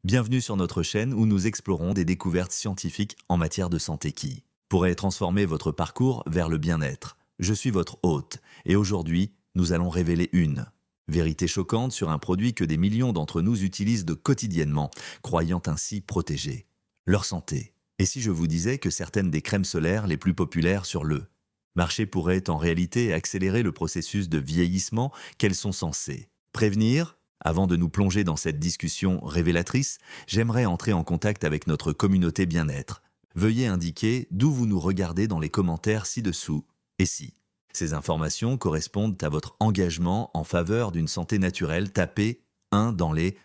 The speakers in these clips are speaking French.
Bienvenue sur notre chaîne où nous explorons des découvertes scientifiques en matière de santé qui pourraient transformer votre parcours vers le bien-être. Je suis votre hôte et aujourd'hui, nous allons révéler une vérité choquante sur un produit que des millions d'entre nous utilisent quotidiennement, croyant ainsi protéger leur santé. Et si je vous disais que certaines des crèmes solaires les plus populaires sur le marché pourraient en réalité accélérer le processus de vieillissement qu'elles sont censées prévenir? Avant de nous plonger dans cette discussion révélatrice, j'aimerais entrer en contact avec notre communauté bien-être. Veuillez indiquer d'où vous nous regardez dans les commentaires ci-dessous. Et si ces informations correspondent à votre engagement en faveur d'une santé naturelle, tapez 1 dans les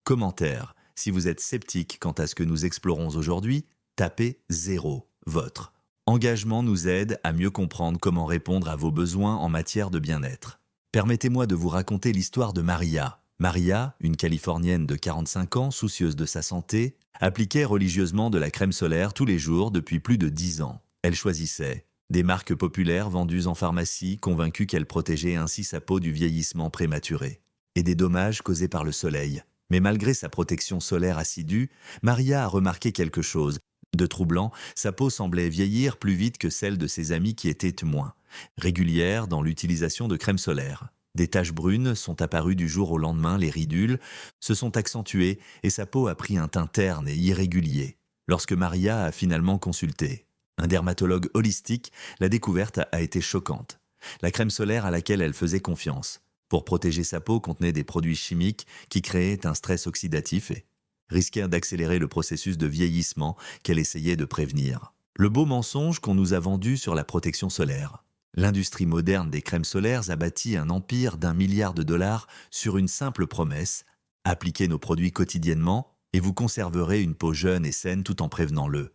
commentaires. Si vous êtes sceptique quant à ce que nous explorons aujourd'hui, tapez 0. Votre engagement nous aide à mieux comprendre comment répondre à vos besoins en matière de bien-être. Permettez-moi de vous raconter l'histoire de Maria. Maria, une Californienne de 45 ans, soucieuse de sa santé, appliquait religieusement de la crème solaire tous les jours depuis plus de 10 ans. Elle choisissait des marques populaires vendues en pharmacie, convaincue qu'elle protégeait ainsi sa peau du vieillissement prématuré et des dommages causés par le soleil. Mais malgré sa protection solaire assidue, Maria a remarqué quelque chose de troublant. Sa peau semblait vieillir plus vite que celle de ses amis qui étaient moins régulières dans l'utilisation de crème solaire. Des taches brunes sont apparues du jour au lendemain, les ridules se sont accentuées et sa peau a pris un teint terne et irrégulier. Lorsque Maria a finalement consulté un dermatologue holistique, la découverte a été choquante. La crème solaire à laquelle elle faisait confiance pour protéger sa peau contenait des produits chimiques qui créaient un stress oxydatif et risquaient d'accélérer le processus de vieillissement qu'elle essayait de prévenir. Le beau mensonge qu'on nous a vendu sur la protection solaire. L'industrie moderne des crèmes solaires a bâti un empire d'1 milliard de dollars sur une simple promesse: appliquez nos produits quotidiennement et vous conserverez une peau jeune et saine tout en prévenant le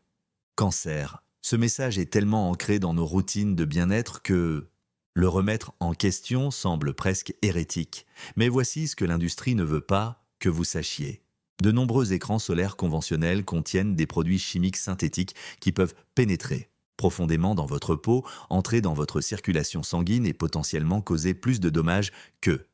cancer. Ce message est tellement ancré dans nos routines de bien-être que le remettre en question semble presque hérétique. Mais voici ce que l'industrie ne veut pas que vous sachiez. De nombreux écrans solaires conventionnels contiennent des produits chimiques synthétiques qui peuvent pénétrer profondément dans votre peau, entrer dans votre circulation sanguine et potentiellement causer plus de dommages que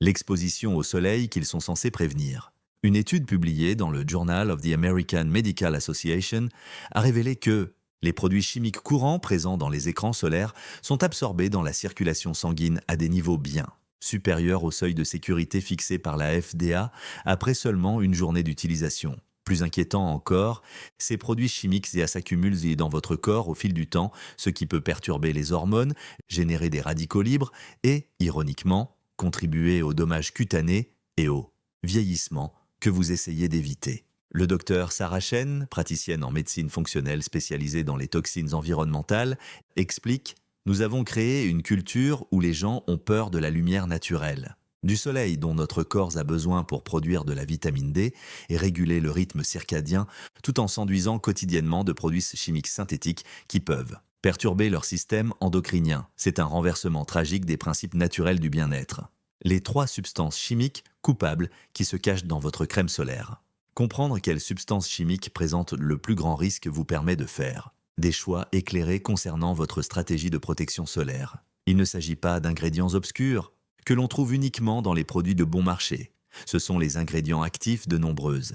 l'exposition au soleil qu'ils sont censés prévenir. Une étude publiée dans le Journal of the American Medical Association a révélé que les produits chimiques courants présents dans les écrans solaires sont absorbés dans la circulation sanguine à des niveaux bien supérieurs au seuil de sécurité fixé par la FDA après seulement une journée d'utilisation. Plus inquiétant encore, ces produits chimiques s'accumulent dans votre corps au fil du temps, ce qui peut perturber les hormones, générer des radicaux libres et, ironiquement, contribuer aux dommages cutanés et au vieillissement que vous essayez d'éviter. Le docteur Sarah Chen, praticienne en médecine fonctionnelle spécialisée dans les toxines environnementales, explique: nous avons créé une culture où les gens ont peur de la lumière naturelle, du soleil dont notre corps a besoin pour produire de la vitamine D et réguler le rythme circadien, tout en s'enduisant quotidiennement de produits chimiques synthétiques qui peuvent perturber leur système endocrinien. C'est un renversement tragique des principes naturels du bien-être. Les 3 substances chimiques coupables qui se cachent dans votre crème solaire. Comprendre quelles substances chimiques présentent le plus grand risque vous permet de faire des choix éclairés concernant votre stratégie de protection solaire. Il ne s'agit pas d'ingrédients obscurs que l'on trouve uniquement dans les produits de bon marché. Ce sont les ingrédients actifs de nombreuses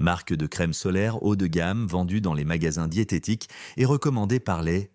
marques de crème solaire haut de gamme vendues dans les magasins diététiques et recommandées par les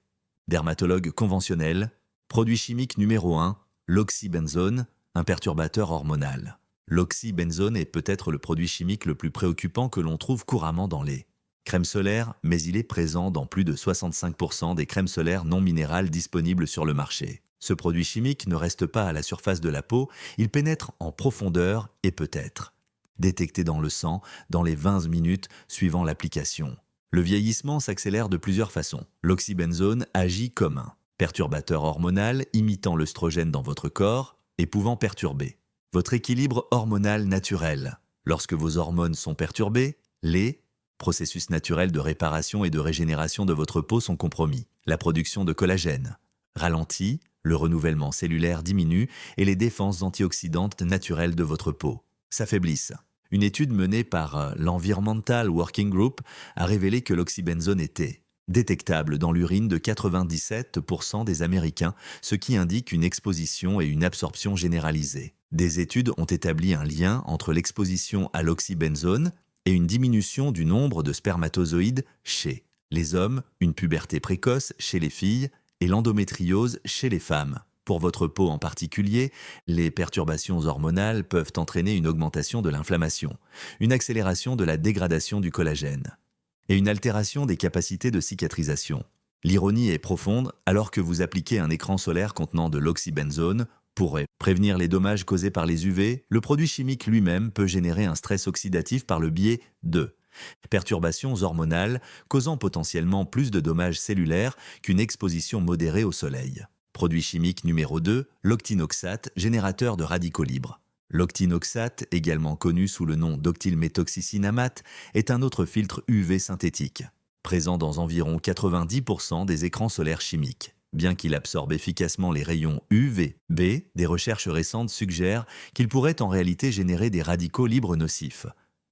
dermatologues conventionnels. Produit chimique numéro 1, l'oxybenzone, un perturbateur hormonal. L'oxybenzone est peut-être le produit chimique le plus préoccupant que l'on trouve couramment dans les crèmes solaires, mais il est présent dans plus de 65% des crèmes solaires non minérales disponibles sur le marché. Ce produit chimique ne reste pas à la surface de la peau, il pénètre en profondeur et peut être détecté dans le sang dans les 20 minutes suivant l'application. Le vieillissement s'accélère de plusieurs façons. L'oxybenzone agit comme un perturbateur hormonal imitant l'œstrogène dans votre corps et pouvant perturber votre équilibre hormonal naturel. Lorsque vos hormones sont perturbées, les processus naturels de réparation et de régénération de votre peau sont compromis. La production de collagène ralentit, le renouvellement cellulaire diminue et les défenses antioxydantes naturelles de votre peau s'affaiblissent. Une étude menée par l'Environmental Working Group a révélé que l'oxybenzone était détectable dans l'urine de 97% des Américains, ce qui indique une exposition et une absorption généralisée. Des études ont établi un lien entre l'exposition à l'oxybenzone et une diminution du nombre de spermatozoïdes chez les hommes, une puberté précoce chez les filles et l'endométriose chez les femmes. Pour votre peau en particulier, les perturbations hormonales peuvent entraîner une augmentation de l'inflammation, une accélération de la dégradation du collagène et une altération des capacités de cicatrisation. L'ironie est profonde, alors que vous appliquez un écran solaire contenant de l'oxybenzone pour prévenir les dommages causés par les UV, le produit chimique lui-même peut générer un stress oxydatif par le biais de perturbations hormonales causant potentiellement plus de dommages cellulaires qu'une exposition modérée au soleil. Produit chimique numéro 2, l'octinoxate, générateur de radicaux libres. L'octinoxate, également connu sous le nom d'octylméthoxycinamate, est un autre filtre UV synthétique, présent dans environ 90% des écrans solaires chimiques. Bien qu'il absorbe efficacement les rayons UVB, des recherches récentes suggèrent qu'il pourrait en réalité générer des radicaux libres nocifs.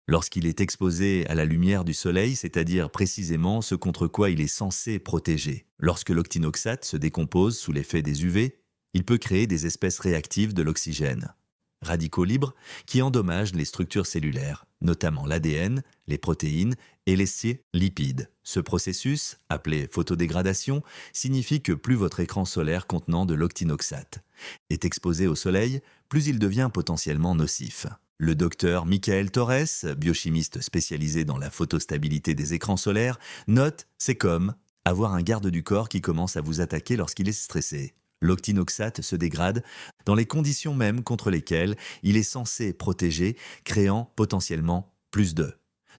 Lorsqu'il est exposé à la lumière du soleil, c'est-à-dire précisément ce contre quoi il est censé protéger. Lorsque l'octinoxate se décompose sous l'effet des UV, il peut créer des espèces réactives de l'oxygène. Radicaux libres qui endommagent les structures cellulaires, notamment l'ADN, les protéines et les lipides. Ce processus, appelé photodégradation, signifie que plus votre écran solaire contenant de l'octinoxate est exposé au soleil, plus il devient potentiellement nocif. Le docteur Michael Torres, biochimiste spécialisé dans la photostabilité des écrans solaires, note « c'est comme avoir un garde du corps qui commence à vous attaquer lorsqu'il est stressé ». L'octinoxate se dégrade dans les conditions mêmes contre lesquelles il est censé protéger, créant potentiellement plus de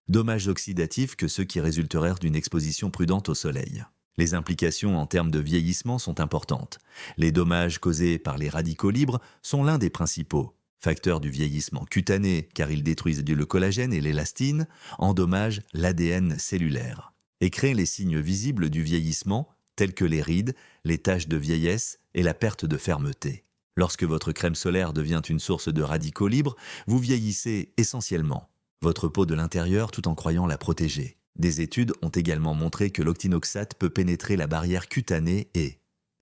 dommages oxydatifs que ceux qui résulteraient d'une exposition prudente au soleil. Les implications en termes de vieillissement sont importantes. Les dommages causés par les radicaux libres sont l'un des principaux facteurs du vieillissement cutané, car ils détruisent le collagène et l'élastine, endommagent l'ADN cellulaire et créent les signes visibles du vieillissement, tels que les rides, les taches de vieillesse et la perte de fermeté. Lorsque votre crème solaire devient une source de radicaux libres, vous vieillissez essentiellement votre peau de l'intérieur tout en croyant la protéger. Des études ont également montré que l'octinoxate peut pénétrer la barrière cutanée et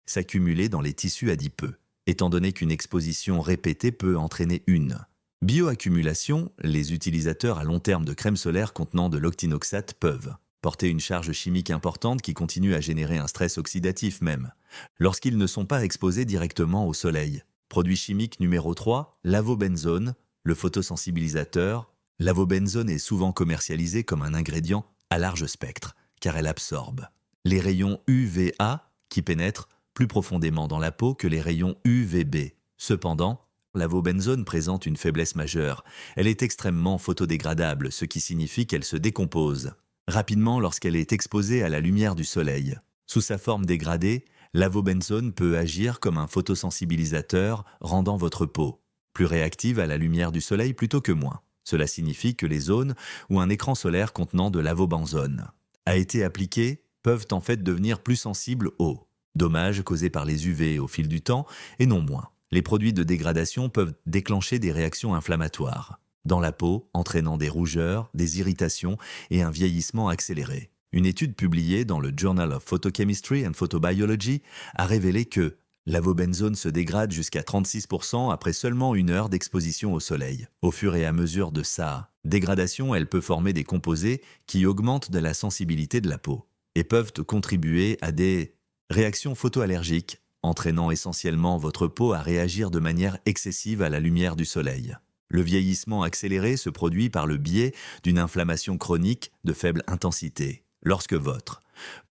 s'accumuler dans les tissus adipeux, étant donné qu'une exposition répétée peut entraîner une bioaccumulation. Les utilisateurs à long terme de crème solaire contenant de l'octinoxate peuvent porter une charge chimique importante qui continue à générer un stress oxydatif même, lorsqu'ils ne sont pas exposés directement au soleil. Produit chimique numéro 3, l'avobenzone, le photosensibilisateur. L'avobenzone est souvent commercialisée comme un ingrédient à large spectre, car elle absorbe les rayons UVA qui pénètrent plus profondément dans la peau que les rayons UVB. Cependant, l'avobenzone présente une faiblesse majeure. Elle est extrêmement photodégradable, ce qui signifie qu'elle se décompose rapidement lorsqu'elle est exposée à la lumière du soleil. Sous sa forme dégradée, l'avobenzone peut agir comme un photosensibilisateur, rendant votre peau plus réactive à la lumière du soleil plutôt que moins. Cela signifie que les zones où un écran solaire contenant de l'avobenzone a été appliqué peuvent en fait devenir plus sensibles aux dommages causés par les UV au fil du temps et non moins. Les produits de dégradation peuvent déclencher des réactions inflammatoires dans la peau, entraînant des rougeurs, des irritations et un vieillissement accéléré. Une étude publiée dans le Journal of Photochemistry and Photobiology a révélé que l'avobenzone se dégrade jusqu'à 36% après seulement 1 heure d'exposition au soleil. Au fur et à mesure de sa dégradation, elle peut former des composés qui augmentent de la sensibilité de la peau et peuvent contribuer à des réactions photoallergiques, entraînant essentiellement votre peau à réagir de manière excessive à la lumière du soleil. Le vieillissement accéléré se produit par le biais d'une inflammation chronique de faible intensité. Lorsque votre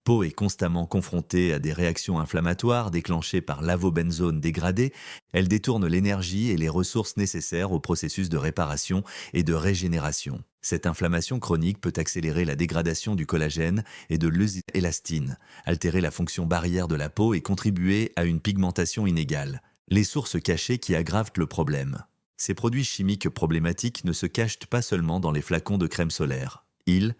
peau est constamment confrontée à des réactions inflammatoires déclenchées par l'avobenzone dégradée, elle détourne l'énergie et les ressources nécessaires au processus de réparation et de régénération. Cette inflammation chronique peut accélérer la dégradation du collagène et de l'élastine, altérer la fonction barrière de la peau et contribuer à une pigmentation inégale. Les sources cachées qui aggravent le problème. Ces produits chimiques problématiques ne se cachent pas seulement dans les flacons de crème solaire. Ils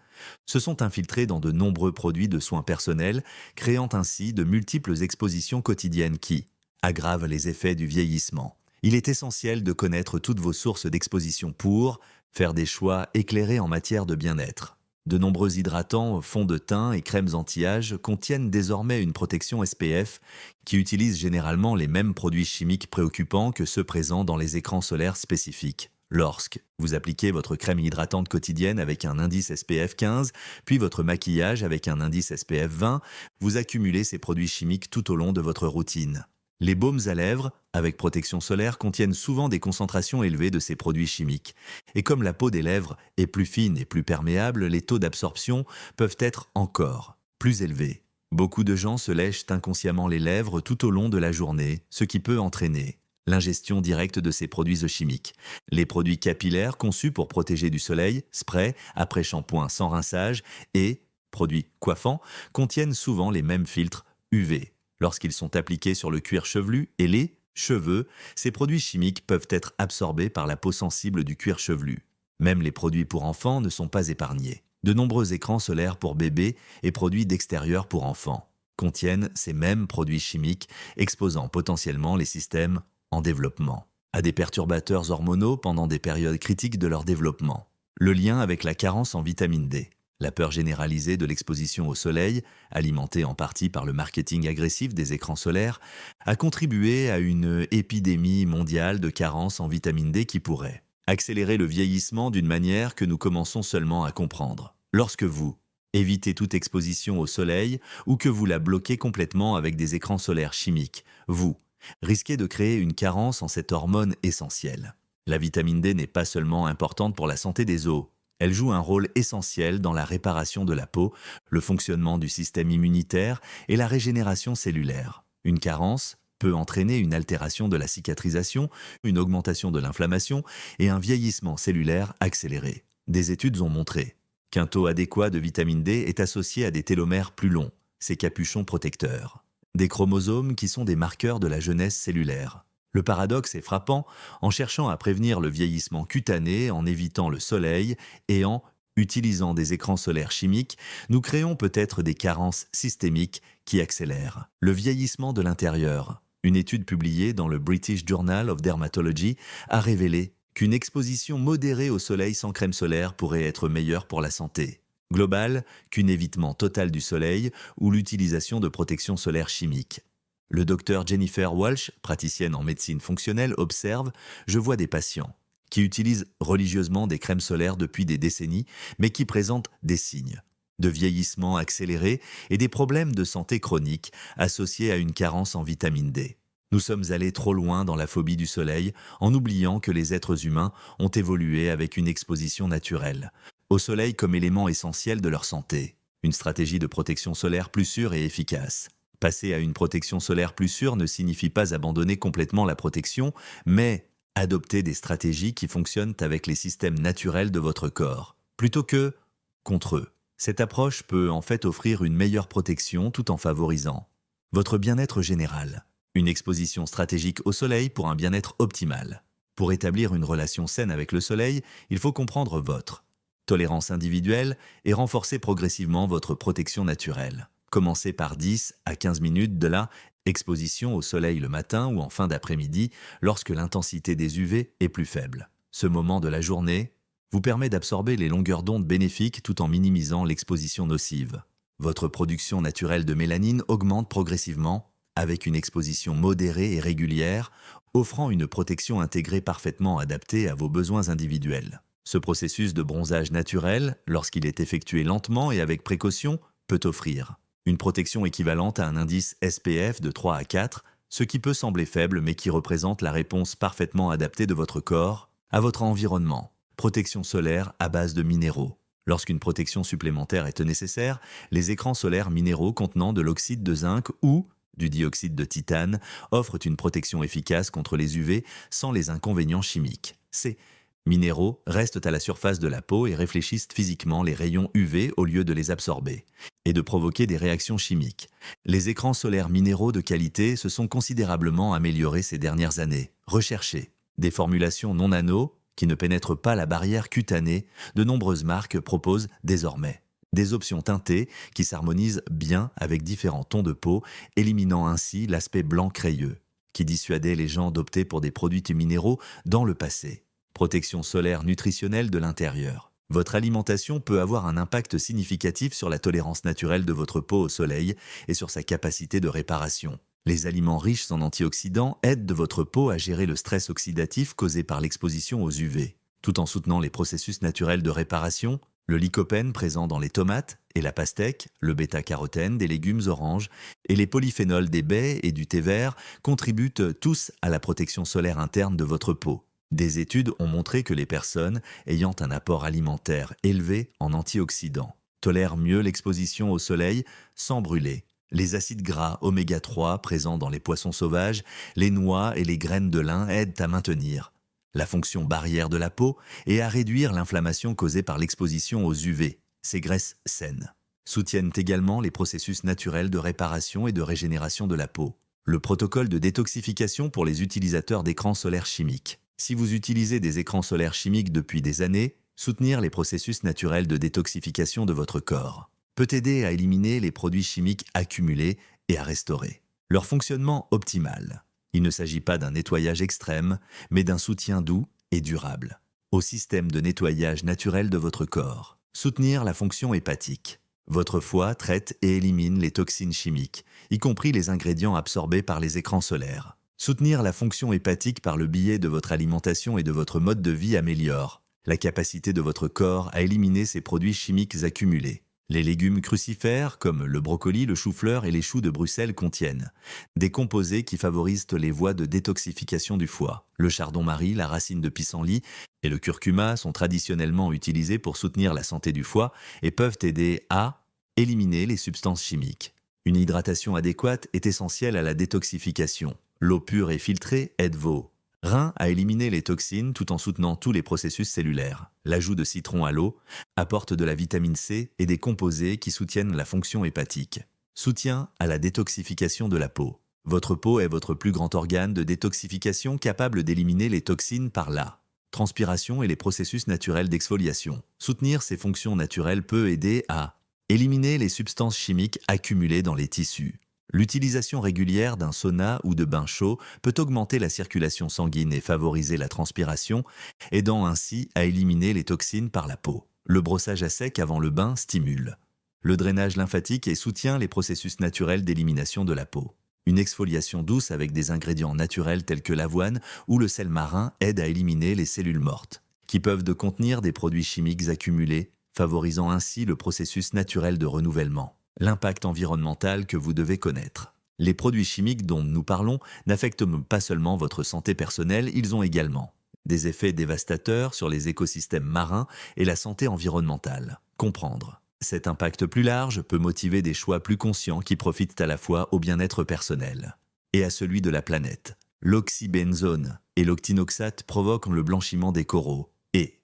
se sont infiltrés dans de nombreux produits de soins personnels, créant ainsi de multiples expositions quotidiennes qui aggravent les effets du vieillissement. Il est essentiel de connaître toutes vos sources d'exposition pour faire des choix éclairés en matière de bien-être. De nombreux hydratants, fonds de teint et crèmes anti-âge contiennent désormais une protection SPF qui utilise généralement les mêmes produits chimiques préoccupants que ceux présents dans les écrans solaires spécifiques. Lorsque vous appliquez votre crème hydratante quotidienne avec un indice SPF 15, puis votre maquillage avec un indice SPF 20, vous accumulez ces produits chimiques tout au long de votre routine. Les baumes à lèvres, avec protection solaire, contiennent souvent des concentrations élevées de ces produits chimiques. Et comme la peau des lèvres est plus fine et plus perméable, les taux d'absorption peuvent être encore plus élevés. Beaucoup de gens se lèchent inconsciemment les lèvres tout au long de la journée, ce qui peut entraîner l'ingestion directe de ces produits chimiques. Les produits capillaires conçus pour protéger du soleil, spray, après-shampoing sans rinçage et produits coiffants contiennent souvent les mêmes filtres UV. Lorsqu'ils sont appliqués sur le cuir chevelu et les cheveux, ces produits chimiques peuvent être absorbés par la peau sensible du cuir chevelu. Même les produits pour enfants ne sont pas épargnés. De nombreux écrans solaires pour bébés et produits d'extérieur pour enfants contiennent ces mêmes produits chimiques, exposant potentiellement les systèmes en développement à des perturbateurs hormonaux pendant des périodes critiques de leur développement. Le lien avec la carence en vitamine D. La peur généralisée de l'exposition au soleil, alimentée en partie par le marketing agressif des écrans solaires, a contribué à une épidémie mondiale de carence en vitamine D qui pourrait accélérer le vieillissement d'une manière que nous commençons seulement à comprendre. Lorsque vous évitez toute exposition au soleil ou que vous la bloquez complètement avec des écrans solaires chimiques, vous risquez de créer une carence en cette hormone essentielle. La vitamine D n'est pas seulement importante pour la santé des os. Elle joue un rôle essentiel dans la réparation de la peau, le fonctionnement du système immunitaire et la régénération cellulaire. Une carence peut entraîner une altération de la cicatrisation, une augmentation de l'inflammation et un vieillissement cellulaire accéléré. Des études ont montré qu'un taux adéquat de vitamine D est associé à des télomères plus longs, ces capuchons protecteurs. Des chromosomes qui sont des marqueurs de la jeunesse cellulaire. Le paradoxe est frappant en cherchant à prévenir le vieillissement cutané, en évitant le soleil et en utilisant des écrans solaires chimiques, nous créons peut-être des carences systémiques qui accélèrent le vieillissement de l'intérieur. Une étude publiée dans le British Journal of Dermatology a révélé qu'une exposition modérée au soleil sans crème solaire pourrait être meilleure pour la santé globale qu'un évitement total du soleil ou l'utilisation de protection solaire chimique. Le docteur Jennifer Walsh, praticienne en médecine fonctionnelle, observe « Je vois des patients qui utilisent religieusement des crèmes solaires depuis des décennies, mais qui présentent des signes de vieillissement accéléré et des problèmes de santé chroniques associés à une carence en vitamine D. Nous sommes allés trop loin dans la phobie du soleil en oubliant que les êtres humains ont évolué avec une exposition naturelle au soleil comme élément essentiel de leur santé. Une stratégie de protection solaire plus sûre et efficace. Passer à une protection solaire plus sûre ne signifie pas abandonner complètement la protection, mais adopter des stratégies qui fonctionnent avec les systèmes naturels de votre corps, plutôt que contre eux. Cette approche peut en fait offrir une meilleure protection tout en favorisant votre bien-être général. Une exposition stratégique au soleil pour un bien-être optimal. Pour établir une relation saine avec le soleil, il faut comprendre votre tolérance individuelle et renforcer progressivement votre protection naturelle. Commencez par 10 à 15 minutes de la exposition au soleil le matin ou en fin d'après-midi lorsque l'intensité des UV est plus faible. Ce moment de la journée vous permet d'absorber les longueurs d'onde bénéfiques tout en minimisant l'exposition nocive. Votre production naturelle de mélanine augmente progressivement avec une exposition modérée et régulière, offrant une protection intégrée parfaitement adaptée à vos besoins individuels. Ce processus de bronzage naturel, lorsqu'il est effectué lentement et avec précaution, peut offrir une protection équivalente à un indice SPF de 3 à 4, ce qui peut sembler faible mais qui représente la réponse parfaitement adaptée de votre corps à votre environnement. Protection solaire à base de minéraux. Lorsqu'une protection supplémentaire est nécessaire, les écrans solaires minéraux contenant de l'oxyde de zinc ou du dioxyde de titane offrent une protection efficace contre les UV sans les inconvénients chimiques. Ces minéraux restent à la surface de la peau et réfléchissent physiquement les rayons UV au lieu de les absorber et de provoquer des réactions chimiques. Les écrans solaires minéraux de qualité se sont considérablement améliorés ces dernières années. Recherchez des formulations non nano qui ne pénètrent pas la barrière cutanée. De nombreuses marques proposent désormais des options teintées qui s'harmonisent bien avec différents tons de peau, éliminant ainsi l'aspect blanc crayeux, qui dissuadait les gens d'opter pour des produits minéraux dans le passé. Protection solaire nutritionnelle de l'intérieur. Votre alimentation peut avoir un impact significatif sur la tolérance naturelle de votre peau au soleil et sur sa capacité de réparation. Les aliments riches en antioxydants aident votre peau à gérer le stress oxydatif causé par l'exposition aux UV. tout en soutenant les processus naturels de réparation. Le lycopène présent dans les tomates et la pastèque, le bêta-carotène des légumes oranges et les polyphénols des baies et du thé vert contribuent tous à la protection solaire interne de votre peau. Des études ont montré que les personnes ayant un apport alimentaire élevé en antioxydants tolèrent mieux l'exposition au soleil sans brûler. Les acides gras oméga 3 présents dans les poissons sauvages, les noix et les graines de lin aident à maintenir la fonction barrière de la peau et à réduire l'inflammation causée par l'exposition aux UV. Ces graisses saines soutiennent également les processus naturels de réparation et de régénération de la peau. Le protocole de détoxification pour les utilisateurs d'écrans solaires chimiques. Si vous utilisez des écrans solaires chimiques depuis des années, soutenir les processus naturels de détoxification de votre corps peut aider à éliminer les produits chimiques accumulés et à restaurer leur fonctionnement optimal. Il ne s'agit pas d'un nettoyage extrême, mais d'un soutien doux et durable au système de nettoyage naturel de votre corps. Soutenir la fonction hépatique. Votre foie traite et élimine les toxines chimiques, y compris les ingrédients absorbés par les écrans solaires. Soutenir la fonction hépatique par le biais de votre alimentation et de votre mode de vie améliore la capacité de votre corps à éliminer ces produits chimiques accumulés. Les légumes crucifères, comme le brocoli, le chou-fleur et les choux de Bruxelles contiennent des composés qui favorisent les voies de détoxification du foie. Le chardon-marie, la racine de pissenlit et le curcuma sont traditionnellement utilisés pour soutenir la santé du foie et peuvent aider à éliminer les substances chimiques. Une hydratation adéquate est essentielle à la détoxification. L'eau pure et filtrée aide vos reins à éliminer les toxines tout en soutenant tous les processus cellulaires. L'ajout de citron à l'eau apporte de la vitamine C et des composés qui soutiennent la fonction hépatique. Soutien à la détoxification de la peau. Votre peau est votre plus grand organe de détoxification capable d'éliminer les toxines par la transpiration et les processus naturels d'exfoliation. Soutenir ces fonctions naturelles peut aider à éliminer les substances chimiques accumulées dans les tissus. L'utilisation régulière d'un sauna ou de bain chaud peut augmenter la circulation sanguine et favoriser la transpiration, aidant ainsi à éliminer les toxines par la peau. Le brossage à sec avant le bain stimule le drainage lymphatique et soutient les processus naturels d'élimination de la peau. Une exfoliation douce avec des ingrédients naturels tels que l'avoine ou le sel marin aide à éliminer les cellules mortes, qui peuvent contenir des produits chimiques accumulés, favorisant ainsi le processus naturel de renouvellement. L'impact environnemental que vous devez connaître. Les produits chimiques dont nous parlons n'affectent pas seulement votre santé personnelle, ils ont également des effets dévastateurs sur les écosystèmes marins et la santé environnementale. Comprendre cet impact plus large peut motiver des choix plus conscients qui profitent à la fois au bien-être personnel et à celui de la planète. L'oxybenzone et l'octinoxate provoquent le blanchiment des coraux et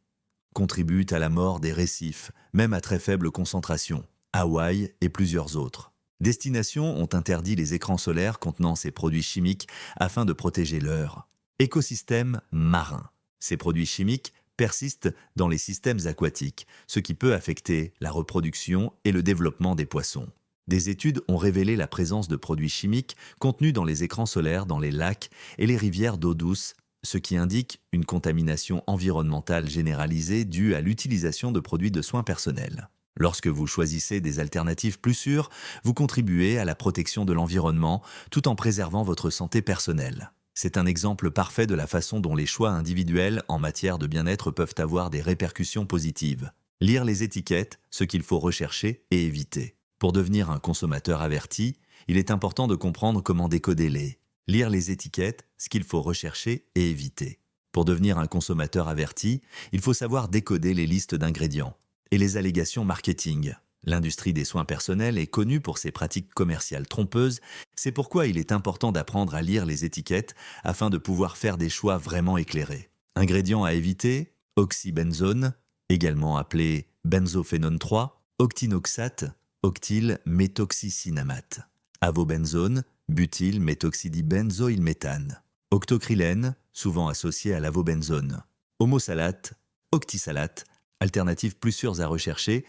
contribuent à la mort des récifs, même à très faible concentration. Hawaï et plusieurs autres destinations ont interdit les écrans solaires contenant ces produits chimiques afin de protéger leur écosystème marin. Ces produits chimiques persistent dans les systèmes aquatiques, ce qui peut affecter la reproduction et le développement des poissons. Des études ont révélé la présence de produits chimiques contenus dans les écrans solaires dans les lacs et les rivières d'eau douce, ce qui indique une contamination environnementale généralisée due à l'utilisation de produits de soins personnels. Lorsque vous choisissez des alternatives plus sûres, vous contribuez à la protection de l'environnement tout en préservant votre santé personnelle. C'est un exemple parfait de la façon dont les choix individuels en matière de bien-être peuvent avoir des répercussions positives. Lire les étiquettes, ce qu'il faut rechercher et éviter. Pour devenir un consommateur averti, il est important de comprendre comment décoder les. Lire les étiquettes, ce qu'il faut rechercher et éviter. Pour devenir un consommateur averti, il faut savoir décoder les listes d'ingrédients et les allégations marketing. L'industrie des soins personnels est connue pour ses pratiques commerciales trompeuses, c'est pourquoi il est important d'apprendre à lire les étiquettes afin de pouvoir faire des choix vraiment éclairés. Ingrédients à éviter, oxybenzone, également appelé benzophénone 3, octinoxate, octylméthoxycinamate, avobenzone, butylméthoxydibenzoylméthane, octocrylène, souvent associé à l'avobenzone, homosalate, octisalate, alternatives plus sûres à rechercher,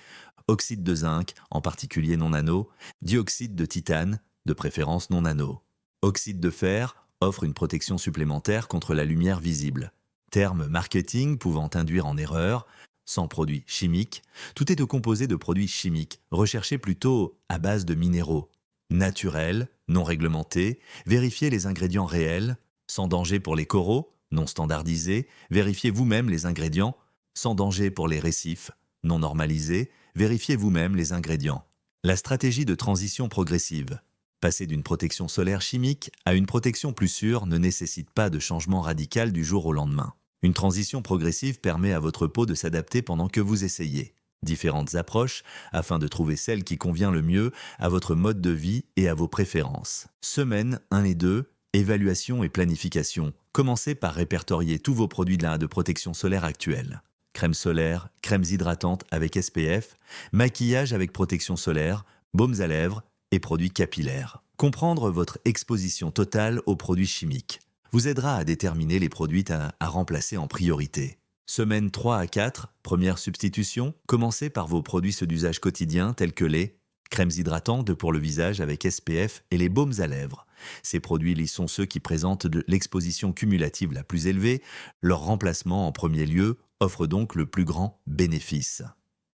oxyde de zinc, en particulier non nano, dioxyde de titane, de préférence non nano. Oxyde de fer offre une protection supplémentaire contre la lumière visible. Terme marketing pouvant induire en erreur, sans produits chimiques, tout est composé de produits chimiques, recherchés plutôt à base de minéraux. Naturels, non réglementés, vérifiez les ingrédients réels, sans danger pour les coraux, Non standardisé, vérifiez vous-même les ingrédients. Sans danger pour les récifs. Non normalisé, vérifiez vous-même les ingrédients. La stratégie de transition progressive. Passer d'une protection solaire chimique à une protection plus sûre ne nécessite pas de changement radical du jour au lendemain. Une transition progressive permet à votre peau de s'adapter pendant que vous essayez. Différentes approches afin de trouver celle qui convient le mieux à votre mode de vie et à vos préférences. Semaine 1 et 2, évaluation et planification. Commencez par répertorier tous vos produits de protection solaire actuels. Crème solaire, crèmes hydratantes avec SPF, maquillage avec protection solaire, baumes à lèvres et produits capillaires. Comprendre votre exposition totale aux produits chimiques vous aidera à déterminer les produits à remplacer en priorité. Semaine 3 à 4, première substitution, commencez par vos produits d'usage quotidien tels que les crèmes hydratantes pour le visage avec SPF et les baumes à lèvres. Ces produits sont ceux qui présentent l'exposition cumulative la plus élevée. Leur remplacement en premier lieu offre donc le plus grand bénéfice.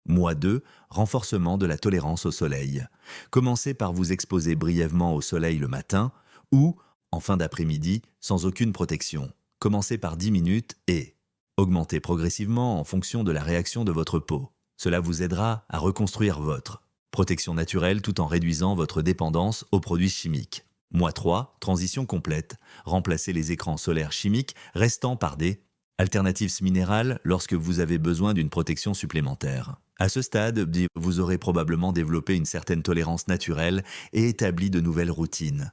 Mois 2, renforcement de la tolérance au soleil. Commencez par vous exposer brièvement au soleil le matin ou en fin d'après-midi sans aucune protection. Commencez par 10 minutes et augmentez progressivement en fonction de la réaction de votre peau. Cela vous aidera à reconstruire votre protection naturelle tout en réduisant votre dépendance aux produits chimiques. Mois 3, transition complète. Remplacez les écrans solaires chimiques restant par des alternatives minérales lorsque vous avez besoin d'une protection supplémentaire. À ce stade, vous aurez probablement développé une certaine tolérance naturelle et établi de nouvelles routines.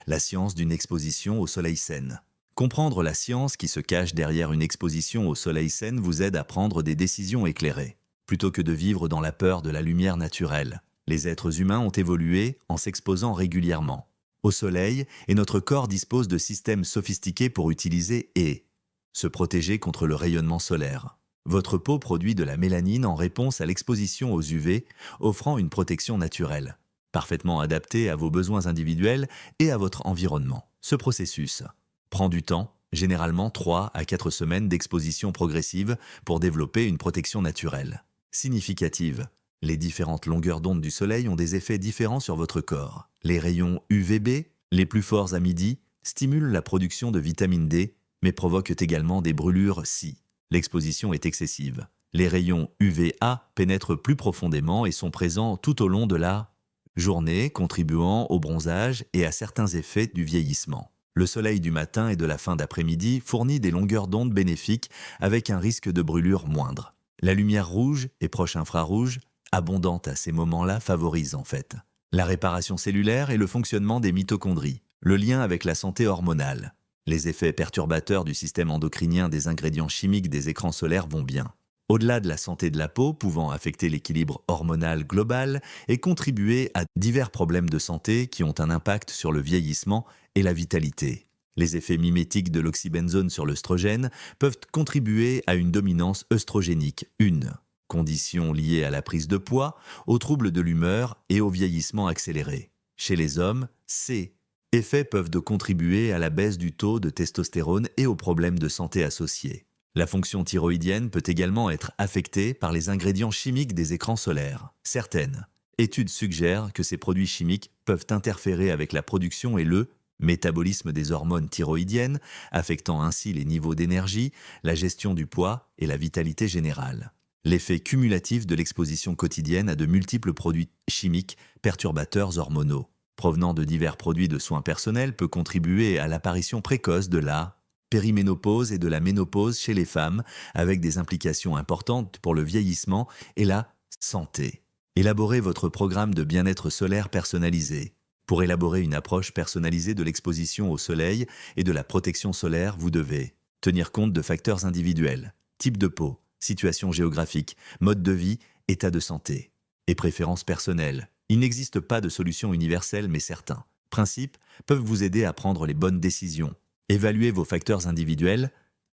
La science d'une exposition au soleil saine. Comprendre la science qui se cache derrière une exposition au soleil saine vous aide à prendre des décisions éclairées. Plutôt que de vivre dans la peur de la lumière naturelle, les êtres humains ont évolué en s'exposant régulièrement au soleil et notre corps dispose de systèmes sophistiqués pour utiliser et se protéger contre le rayonnement solaire. Votre peau produit de la mélanine en réponse à l'exposition aux UV, offrant une protection naturelle, parfaitement adaptée à vos besoins individuels et à votre environnement. Ce processus prend du temps, généralement 3 à 4 semaines d'exposition progressive pour développer une protection naturelle. Significative. Les différentes longueurs d'onde du soleil ont des effets différents sur votre corps. Les rayons UVB, les plus forts à midi, stimulent la production de vitamine D, mais provoquent également des brûlures si l'exposition est excessive. Les rayons UVA pénètrent plus profondément et sont présents tout au long de la journée, contribuant au bronzage et à certains effets du vieillissement. Le soleil du matin et de la fin d'après-midi fournit des longueurs d'onde bénéfiques avec un risque de brûlure moindre. La lumière rouge et proche infrarouge, abondante à ces moments-là, favorise en fait la réparation cellulaire et le fonctionnement des mitochondries, le lien avec la santé hormonale. Les effets perturbateurs du système endocrinien des ingrédients chimiques des écrans solaires vont bien. Au-delà de la santé de la peau, pouvant affecter l'équilibre hormonal global et contribuer à divers problèmes de santé qui ont un impact sur le vieillissement et la vitalité. Les effets mimétiques de l'oxybenzone sur l'œstrogène peuvent contribuer à une dominance œstrogénique, une condition liée à la prise de poids, aux troubles de l'humeur et au vieillissement accéléré. Chez les hommes, ces effets peuvent contribuer à la baisse du taux de testostérone et aux problèmes de santé associés. La fonction thyroïdienne peut également être affectée par les ingrédients chimiques des écrans solaires. Certaines études suggèrent que ces produits chimiques peuvent interférer avec la production et le métabolisme des hormones thyroïdiennes, affectant ainsi les niveaux d'énergie, la gestion du poids et la vitalité générale. L'effet cumulatif de l'exposition quotidienne à de multiples produits chimiques perturbateurs hormonaux provenant de divers produits de soins personnels peut contribuer à l'apparition précoce de la périménopause et de la ménopause chez les femmes, avec des implications importantes pour le vieillissement et la santé. Élaborez votre programme de bien-être solaire personnalisé. Pour élaborer une approche personnalisée de l'exposition au soleil et de la protection solaire, vous devez tenir compte de facteurs individuels, type de peau, situation géographique, mode de vie, état de santé et préférences personnelles. Il n'existe pas de solution universelle, mais certains principes peuvent vous aider à prendre les bonnes décisions. Évaluez vos facteurs individuels,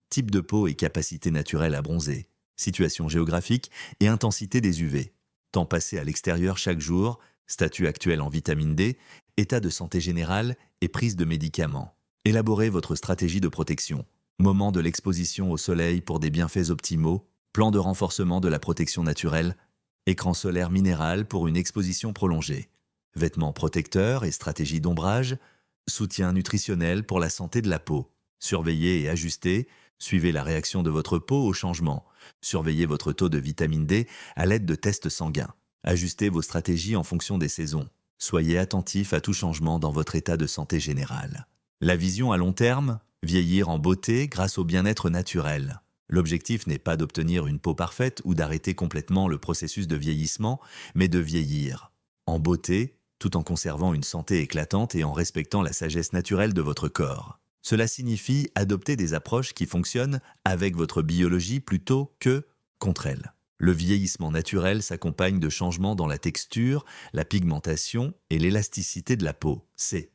type de peau et capacité naturelle à bronzer, situation géographique et intensité des UV, temps passé à l'extérieur chaque jour, statut actuel en vitamine D, état de santé générale et prise de médicaments. Élaborez votre stratégie de protection, moment de l'exposition au soleil pour des bienfaits optimaux, plan de renforcement de la protection naturelle, écran solaire minéral pour une exposition prolongée, vêtements protecteurs et stratégie d'ombrage, soutien nutritionnel pour la santé de la peau. Surveillez et ajustez, suivez la réaction de votre peau au changement. Surveillez votre taux de vitamine D à l'aide de tests sanguins. Ajustez vos stratégies en fonction des saisons. Soyez attentif à tout changement dans votre état de santé général. La vision à long terme, vieillir en beauté grâce au bien-être naturel. L'objectif n'est pas d'obtenir une peau parfaite ou d'arrêter complètement le processus de vieillissement, mais de vieillir en beauté, tout en conservant une santé éclatante et en respectant la sagesse naturelle de votre corps. Cela signifie adopter des approches qui fonctionnent avec votre biologie plutôt que contre elle. Le vieillissement naturel s'accompagne de changements dans la texture, la pigmentation et l'élasticité de la peau. Ces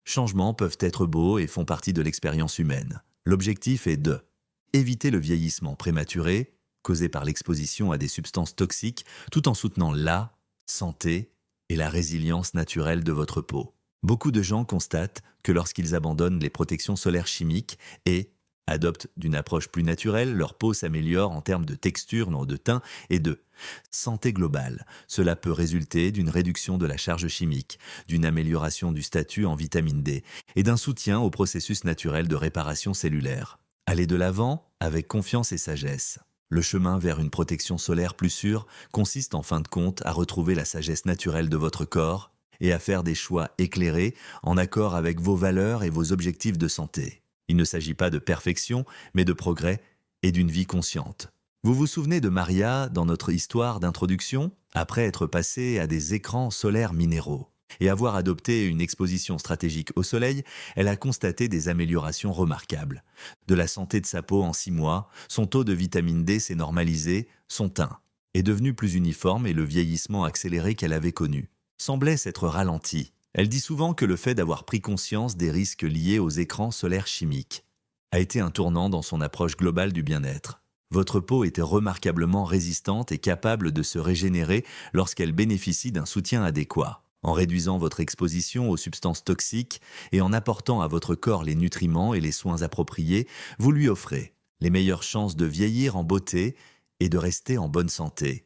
changements peuvent être beaux et font partie de l'expérience humaine. L'objectif est de éviter le vieillissement prématuré, causé par l'exposition à des substances toxiques, tout en soutenant la santé et la résilience naturelle de votre peau. Beaucoup de gens constatent que lorsqu'ils abandonnent les protections solaires chimiques et adoptent d'une approche plus naturelle, leur peau s'améliore en termes de texture, de teint et de santé globale. Cela peut résulter d'une réduction de la charge chimique, d'une amélioration du statut en vitamine D et d'un soutien au processus naturel de réparation cellulaire. Allez de l'avant avec confiance et sagesse. Le chemin vers une protection solaire plus sûre consiste en fin de compte à retrouver la sagesse naturelle de votre corps et à faire des choix éclairés en accord avec vos valeurs et vos objectifs de santé. Il ne s'agit pas de perfection, mais de progrès et d'une vie consciente. Vous vous souvenez de Maria dans notre histoire d'introduction, après être passée à des écrans solaires minéraux et avoir adopté une exposition stratégique au soleil, elle a constaté des améliorations remarquables. De la santé de sa peau en 6 mois, son taux de vitamine D s'est normalisé, son teint est devenu plus uniforme et le vieillissement accéléré qu'elle avait connu semblait s'être ralenti. Elle dit souvent que le fait d'avoir pris conscience des risques liés aux écrans solaires chimiques a été un tournant dans son approche globale du bien-être. Votre peau était remarquablement résistante et capable de se régénérer lorsqu'elle bénéficie d'un soutien adéquat. En réduisant votre exposition aux substances toxiques et en apportant à votre corps les nutriments et les soins appropriés, vous lui offrez les meilleures chances de vieillir en beauté et de rester en bonne santé.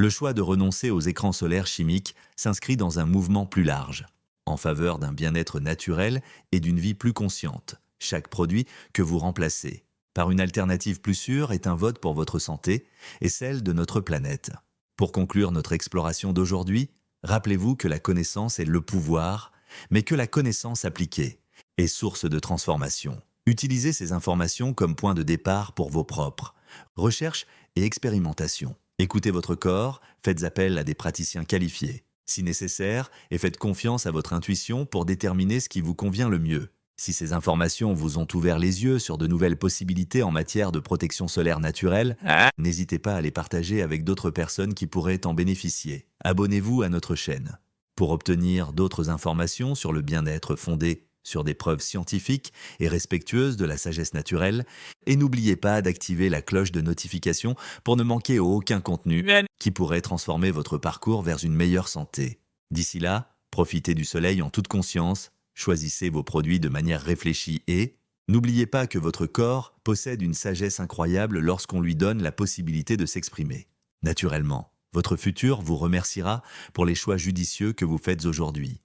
Le choix de renoncer aux écrans solaires chimiques s'inscrit dans un mouvement plus large, en faveur d'un bien-être naturel et d'une vie plus consciente. Chaque produit que vous remplacez par une alternative plus sûre est un vote pour votre santé et celle de notre planète. Pour conclure notre exploration d'aujourd'hui, rappelez-vous que la connaissance est le pouvoir, mais que la connaissance appliquée est source de transformation. Utilisez ces informations comme point de départ pour vos propres recherches et expérimentations. Écoutez votre corps, faites appel à des praticiens qualifiés, si nécessaire, et faites confiance à votre intuition pour déterminer ce qui vous convient le mieux. Si ces informations vous ont ouvert les yeux sur de nouvelles possibilités en matière de protection solaire naturelle, n'hésitez pas à les partager avec d'autres personnes qui pourraient en bénéficier. Abonnez-vous à notre chaîne pour obtenir d'autres informations sur le bien-être fondées sur des preuves scientifiques et respectueuses de la sagesse naturelle. Et n'oubliez pas d'activer la cloche de notification pour ne manquer aucun contenu qui pourrait transformer votre parcours vers une meilleure santé. D'ici là, profitez du soleil en toute conscience, choisissez vos produits de manière réfléchie et n'oubliez pas que votre corps possède une sagesse incroyable lorsqu'on lui donne la possibilité de s'exprimer. Naturellement, votre futur vous remerciera pour les choix judicieux que vous faites aujourd'hui.